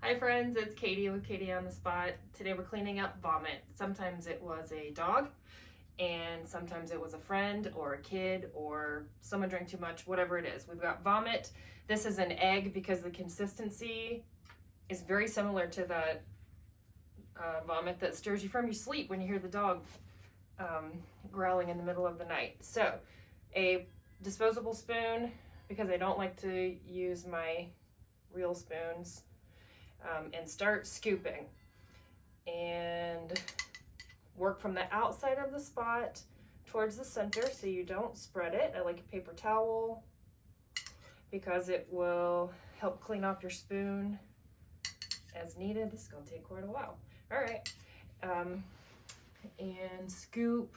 Hi friends, it's Katie with Katie on the Spot. Today we're cleaning up vomit. Sometimes it was a dog, and sometimes it was a friend or a kid or someone drank too much, whatever it is. We've got vomit. This is an egg because the consistency is very similar to that vomit that stirs you from your sleep when you hear the dog growling in the middle of the night. So a disposable spoon, because I don't like to use my real spoons, and start scooping and work from the outside of the spot towards the center so you don't spread it. I like a paper towel because it will help clean off your spoon as needed. This is going to take quite a while. All right, and scoop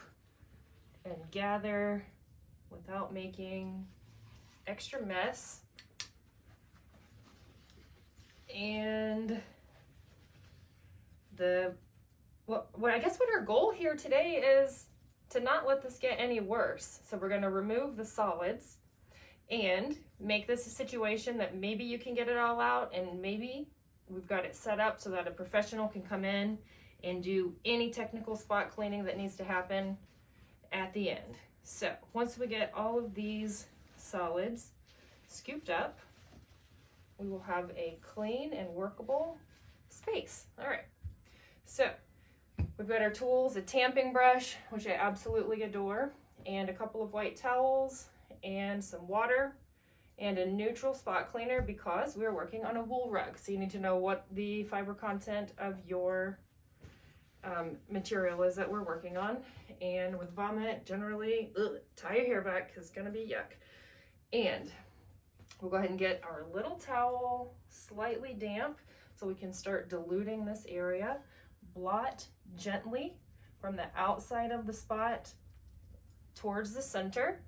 and gather without making extra mess. And what I guess what our goal here today is to not let this get any worse. So we're going to remove the solids and make this a situation that maybe you can get it all out, and maybe we've got it set up so that a professional can come in and do any technical spot cleaning that needs to happen at the end. So once we get all of these solids scooped up, we will have a clean and workable space. All right, so we've got our tools, a tamping brush, which I absolutely adore, and a couple of white towels and some water and a neutral spot cleaner because we're working on a wool rug. So you need to know what the fiber content of your material is that we're working on. And with vomit, generally, tie your hair back because it's gonna be yuck. And we'll go ahead and get our little towel slightly damp so we can start diluting this area. Blot gently from the outside of the spot towards the center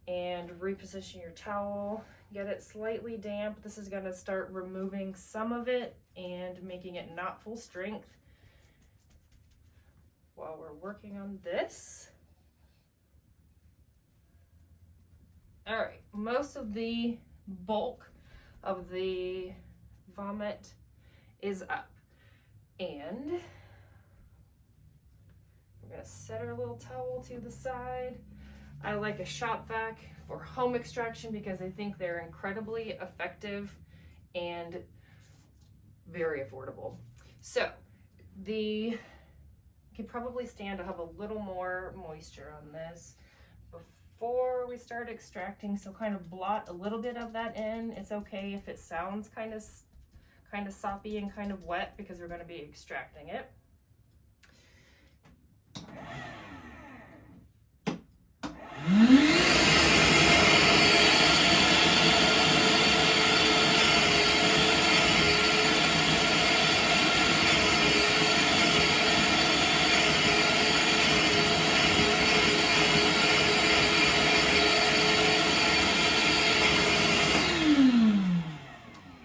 and reposition your towel. Get it slightly damp. This is going to start removing some of it and making it not full strength while we're working on this. All right, most of the bulk of the vomit is up, and we're going to set our little towel to the side. I like a shop vac for home extraction because I think they're incredibly effective and very affordable. So you could probably stand to have a little more moisture on this before we start extracting, so kind of blot a little bit of that in. It's okay if it sounds kind of soppy and kind of wet because we're going to be extracting it.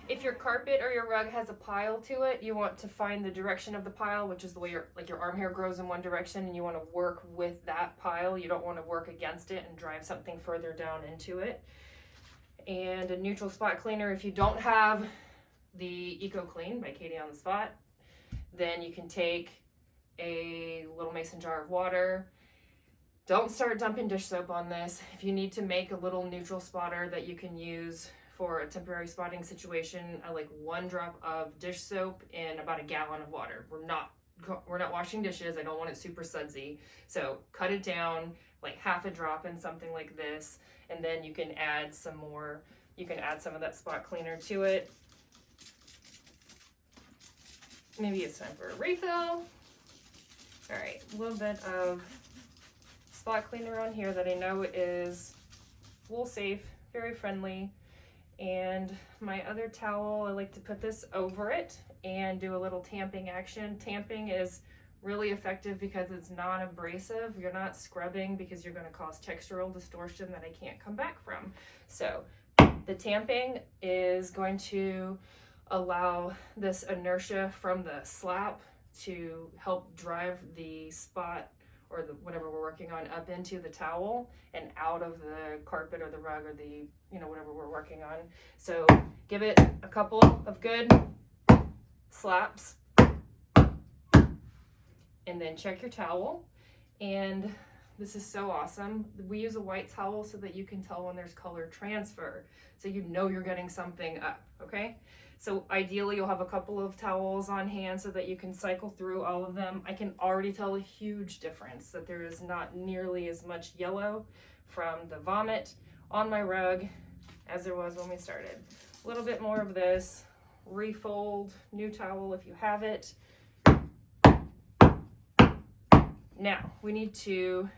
If your carpet or your rug has a pile to it, you want to find the direction of the pile, which is the way your arm hair grows in one direction, and you want to work with that pile. You don't want to work against it and drive something further down into it. And a neutral spot cleaner, if you don't have the Eco Clean by Katie on the Spot, then you can take a little mason jar of water. Don't start dumping dish soap on this. If you need to make a little neutral spotter that you can use for a temporary spotting situation, I like 1 drop of dish soap in about a gallon of water. We're not washing dishes. I don't want it super sudsy. So cut it down, like half a drop in something like this, and then you can add some more. You can add some of that spot cleaner to it. Maybe it's time for a refill. All right, a little bit of spot cleaner on here that I know is wool safe, very friendly. And my other towel, I like to put this over it and do a little tamping action. Tamping is really effective because it's non-abrasive. You're not scrubbing because you're going to cause textural distortion that I can't come back from. So the tamping is going to allow this inertia from the slap to help drive the spot or whatever we're working on up into the towel and out of the carpet or the rug or whatever we're working on. So give it a couple of good slaps, and then check your towel. And this is so awesome. We use a white towel so that you can tell when there's color transfer, so you know you're getting something up, okay? So ideally you'll have a couple of towels on hand so that you can cycle through all of them. I can already tell a huge difference, that there is not nearly as much yellow from the vomit on my rug as there was when we started. A little bit more of this, refold, new towel if you have it. Now we need to,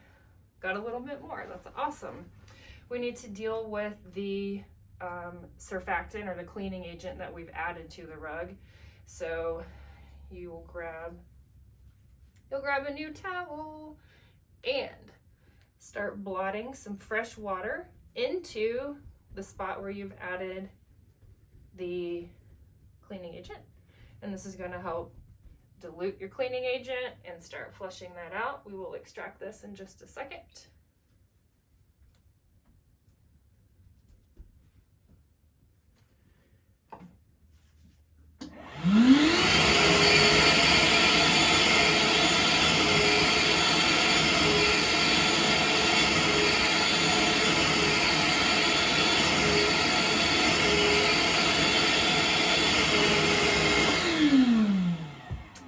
got a little bit more, that's awesome. We need to deal with the surfactant or the cleaning agent that we've added to the rug. So you'll grab a new towel and start blotting some fresh water into the spot where you've added the cleaning agent. And this is going to help dilute your cleaning agent and start flushing that out. We will extract this in just a second.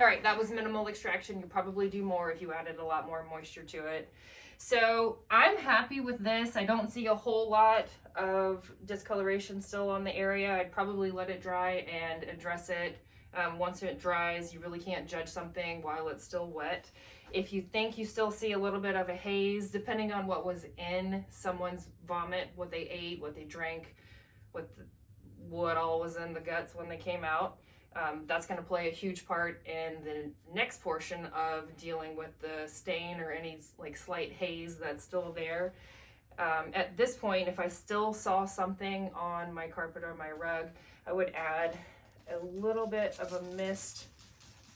All right, that was minimal extraction. You probably do more if you added a lot more moisture to it. So I'm happy with this. I don't see a whole lot of discoloration still on the area. I'd probably let it dry and address it. Once it dries, you really can't judge something while it's still wet. If you think you still see a little bit of a haze, depending on what was in someone's vomit, what they ate, what they drank, what all was in the guts when they came out, that's going to play a huge part in the next portion of dealing with the stain or any like slight haze that's still there. At this point, if I still saw something on my carpet or my rug, I would add a little bit of a mist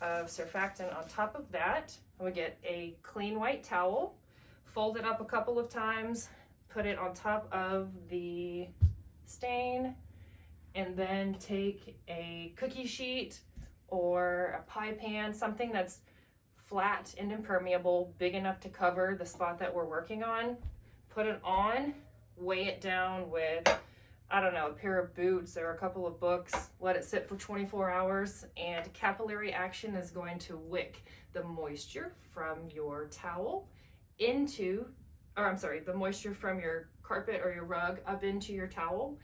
of surfactant on top of that. I would get a clean white towel, fold it up a couple of times, put it on top of the stain, and then take a cookie sheet or a pie pan, something that's flat and impermeable, big enough to cover the spot that we're working on. Put it on, weigh it down with, I don't know, a pair of boots or a couple of books, let it sit for 24 hours, and capillary action is going to wick the moisture from your towel the moisture from your carpet or your rug up into your towel.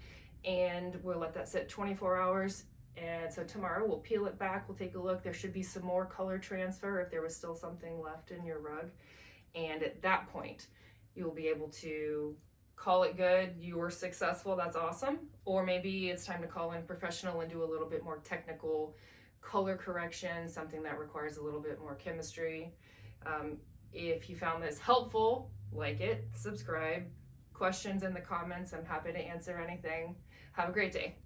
And we'll let that sit 24 hours. And so tomorrow we'll peel it back, we'll take a look. There should be some more color transfer if there was still something left in your rug. And at that point, you'll be able to call it good. You were successful, that's awesome. Or maybe it's time to call in a professional and do a little bit more technical color correction, something that requires a little bit more chemistry. If you found this helpful, like it, subscribe. Questions in the comments, I'm happy to answer anything. Have a great day.